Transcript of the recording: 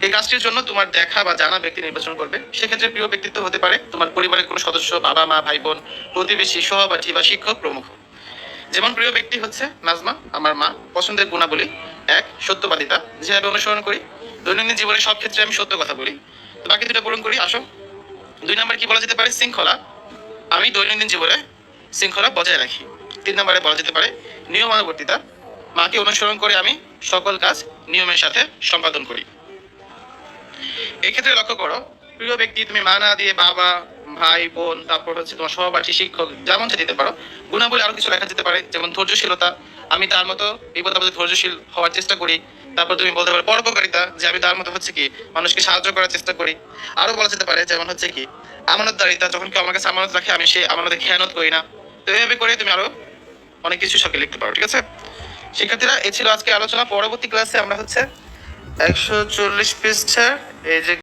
এই কাজটির জন্য তোমার দেখা বা জানা ব্যক্তি নির্বাচন করবে। সেক্ষেত্রে প্রিয় ব্যক্তিত্ব হতে পারে তোমার পরিবারের কোনো সদস্য, বাবা মা, ভাই বোন, প্রতিবেশী, সহপাঠী বা শিক্ষক প্রমুখ। যেমন প্রিয় ব্যক্তি হচ্ছে নাজমা, আমার মা। পছন্দের গুণাবলী: 1. সত্যবাদিতা, যেভাবে অনুসরণ করি। দৈনন্দিন জীবনে সব ক্ষেত্রে আমি সত্য কথা বলি। তো বাকি দুটো পূরণ করি, আসো। 2 নম্বর কি বলা যেতে পারে? শৃঙ্খলা, আমি দৈনন্দিন জীবনে শৃঙ্খলা বজায় রাখি। 3 নম্বরে বলা যেতে পারে নিয়মানুবর্তিতা, মাকে অনুসরণ করে আমি সকল কাজ নিয়মের সাথে সম্পাদন করি। এক্ষেত্রে লক্ষ্য করো, প্রিয় ব্যক্তি তুমি মা না দিয়ে বাবা, ভাই, বোন, তারপর হচ্ছে তোমার সহপাঠী, শিক্ষক, যেমন সে দিতে পারো। গুণাবলী আরো কিছু লেখা যেতে পারে, যেমন ধৈর্যশীলতা, আমি তার মতো বিপদ আপদে ধৈর্যশীল হওয়ার চেষ্টা করি। তারপর তুমি বলতে পারো পরোপকারিতা, যে আমি তার মতো হচ্ছে কি মানুষকে সাহায্য করার চেষ্টা করি। আরো বলা যেতে পারে যেমন হচ্ছে কি আমানতদারিতা, যখন কেউ আমার কাছে আমানত রাখে আমি সে আমানতে খেয়ানত করি না। তো এইভাবে করে তুমি আরো অনেক কিছু সঙ্গে লিখতে পারো, ঠিক আছে? শিক্ষার্থীরা, এ ছিল আজকে আলোচনা। পরবর্তী ক্লাসে আমরা হচ্ছে 140 পৃষ্ঠার এই যে